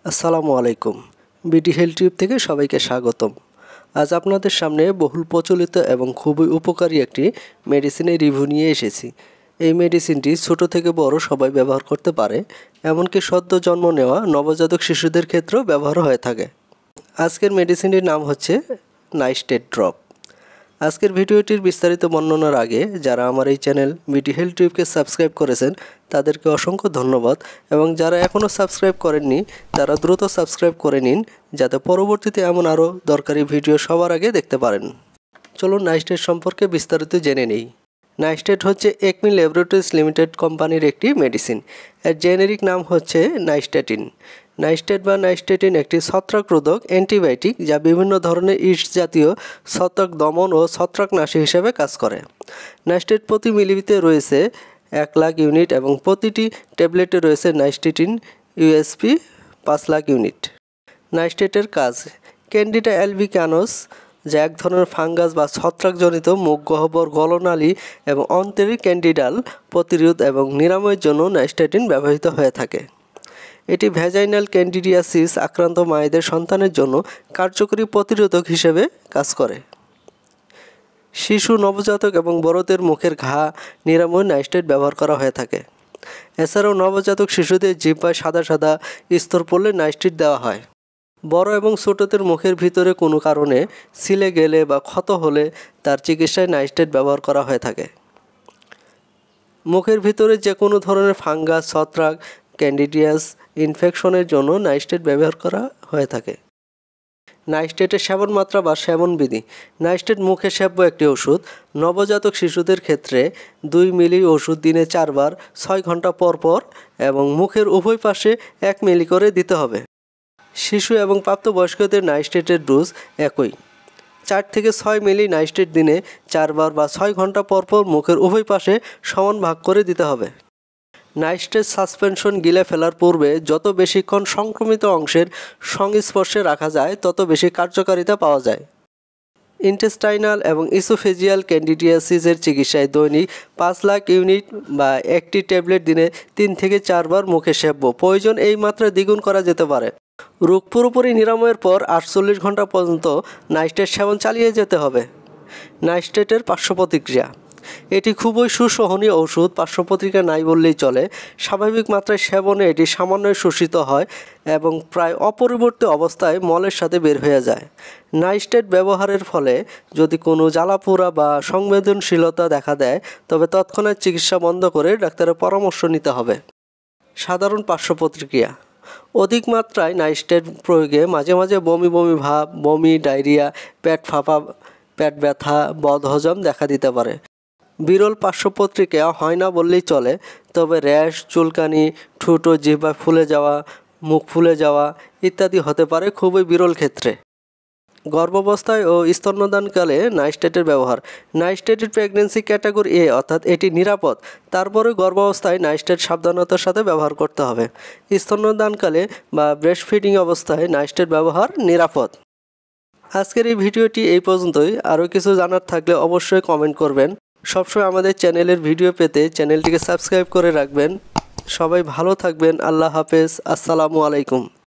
আসসালামু আলাইকুম। BD health tube থেকে সবাইকে স্বাগতম। আজ আপনাদের সামনে বহুল প্রচলিত এবং খুবই উপকারী একটি মেডিসিনের রিভিউ নিয়ে এসেছি। এই মেডিসিনটি ছোট থেকে বড় সবাই ব্যবহার করতে পারে, এমনকি সদ্য জন্ম নেওয়া নবজাতক শিশুদের ক্ষেত্রেও ব্যবহার হয়ে থাকে। আজকের মেডিসিনটির নাম হচ্ছে নাইস্টেট ড্রপ। আজকের ভিডিওটির বিস্তারিত বর্ণনার আগে যারা আমার এই চ্যানেল বিডি হেলথ টিউবকে সাবস্ক্রাইব করেছেন তাদেরকে অসংখ্য ধন্যবাদ, এবং যারা এখনও সাবস্ক্রাইব করেননি তারা দ্রুত সাবস্ক্রাইব করে নিন যাতে পরবর্তীতে এমন আরও দরকারি ভিডিও সবার আগে দেখতে পারেন। চলুন নাইস্টেট সম্পর্কে বিস্তারিত জেনে নেই। নাইস্টেট হচ্ছে একমি ল্যাবরেটরিজ লিমিটেড কোম্পানির একটি মেডিসিন। এর জেনেরিক নাম হচ্ছে নাইস্টেটিন। নাইস্টেট বা নাইস্টেটিন একটি ছত্রাকরোধক অ্যান্টিবায়োটিক যা বিভিন্ন ধরনের ইস্ট জাতীয় ছত্রাক দমন ও ছত্রাকনাশী হিসেবে কাজ করে। নাইস্টেট প্রতি মিলিতে রয়েছে 1,00,000 ইউনিট এবং প্রতিটি ট্যাবলেটে রয়েছে নাইস্টেটিন ইউএসপি 5,00,000 ইউনিট। নাইস্টেটের কাজ: ক্যান্ডিডা অ্যালবিকানোস, যা এক ধরনের ফাঙ্গাস বা ছত্রাকজনিত মুখ গহ্বর, গলনালী এবং অন্ত্রের ক্যান্ডিডাল প্রতিরোধ এবং নিরাময়ের জন্য নাইস্টেটিন ব্যবহৃত হয়ে থাকে। এটি ভ্যাজাইনাল ক্যান্ডিডিয়াসিস আক্রান্ত মায়েদের সন্তানের জন্য কার্যকরী প্রতিরোধক হিসেবে কাজ করে। শিশু, নবজাতক এবং বড়দের মুখের ঘা নিরাময় নাইস্টেট ব্যবহার করা হয়ে থাকে। এছাড়াও নবজাতক শিশুদের জিহ্বায় সাদা সাদা স্তর পড়লে নাইস্টেট দেওয়া হয়। বড় এবং ছোটদের মুখের ভিতরে কোনো কারণে ছিলে গেলে বা ক্ষত হলে তার চিকিৎসায় নাইস্টেট ব্যবহার করা হয়ে থাকে। মুখের ভিতরে যে কোনো ধরনের ফাঙ্গাস, ছত্রাক, ক্যান্ডিডিয়াস ইনফেকশনের জন্য নাইস্টেট ব্যবহার করা হয়ে থাকে। নাইস্টেটের সেবন মাত্রা বা সেবন বিধি: নাইস্টেট মুখে সেব্য একটি ওষুধ। নবজাতক শিশুদের ক্ষেত্রে 2 মিলি ওষুধ দিনে 4 বার 6 ঘন্টা পর পর এবং মুখের উভয় পাশে 1 মিলি করে দিতে হবে। শিশু এবং প্রাপ্তবয়স্কদের নাইস্টেটের ডোজ একই, 4 থেকে 6 মিলি নাইস্টেট দিনে 4 বার বা 6 ঘন্টা পর পর মুখের উভয় পাশে সমান ভাগ করে দিতে হবে। নাইস্টেট সাসপেনশন গিলে ফেলার পূর্বে যত বেশিক্ষণ সংক্রমিত অংশের সংস্পর্শে রাখা যায় তত বেশি কার্যকারিতা পাওয়া যায়। ইন্টেস্টাইনাল এবং ইসোফেজিয়াল ক্যান্ডিডিয়াসিসের চিকিৎসায় দৈনিক 5,00,000 ইউনিট বা একটি ট্যাবলেট দিনে 3 থেকে 4 বার মুখে সেব্য, প্রয়োজন এই মাত্রা দ্বিগুণ করা যেতে পারে। রোগ পুরোপুরি নিরাময়ের পর 48 ঘন্টা পর্যন্ত নাইস্টেট সেবন চালিয়ে যেতে হবে। নাইস্টেটের পার্শ্ব প্রতিক্রিয়া: এটি খুবই সুসহনীয় ওষুধ, পার্শ্ব প্রতিক্রিয়া নাই বললেই চলে। স্বাভাবিক মাত্রায় সেবনে এটি সামান্যই শোষিত হয় এবং প্রায় অপরিবর্তিত অবস্থায় মলের সাথে বের হয়ে যায়। নাইস্টেট ব্যবহারের ফলে যদি কোনো জ্বালাপোড়া বা সংবেদনশীলতা দেখা দেয় তবে তৎক্ষণাৎ চিকিৎসা বন্ধ করে ডাক্তারের পরামর্শ নিতে হবে। সাধারণ পার্শ্ব প্রতিক্রিয়া: অধিক মাত্রায় নাইস্টেট প্রয়োগে মাঝে মাঝে বমি বমি ভাব, বমি, ডায়রিয়া, পেট ফাঁপা, পেট ব্যথা, বদহজম দেখা দিতে পারে। বিরল পার্শ্ব প্রতিক্রিয়া হয় না বললেই চলে, তবে র্যাশ, চুলকানি, ঠোঁট ও জিহ্বা ফুলে যাওয়া, মুখ ফুলে যাওয়া ইত্যাদি হতে পারে খুবই বিরল ক্ষেত্রে। গর্ভাবস্থায় ও স্তন্যদানকালে নাইস্টেটের ব্যবহার: নাইস্টেটের প্রেগন্যান্সি ক্যাটাগরি এ, অর্থাৎ এটি নিরাপদ। তারপরে গর্ভাবস্থায় নাইস্টেট সাবধানতার সাথে ব্যবহার করতে হবে। স্তন্যদানকালে বা ব্রেস্ট ফিডিং অবস্থায় নাইস্টেট ব্যবহার নিরাপদ। আজকের এই ভিডিওটি এই পর্যন্তই। আরও কিছু জানার থাকলে অবশ্যই কমেন্ট করবেন। সবসময় আমাদের চ্যানেলের ভিডিও পেতে চ্যানেলটিকে সাবস্ক্রাইব করে রাখবেন। সবাই ভালো থাকবেন। আল্লাহ হাফেজ। আসসালামু আলাইকুম।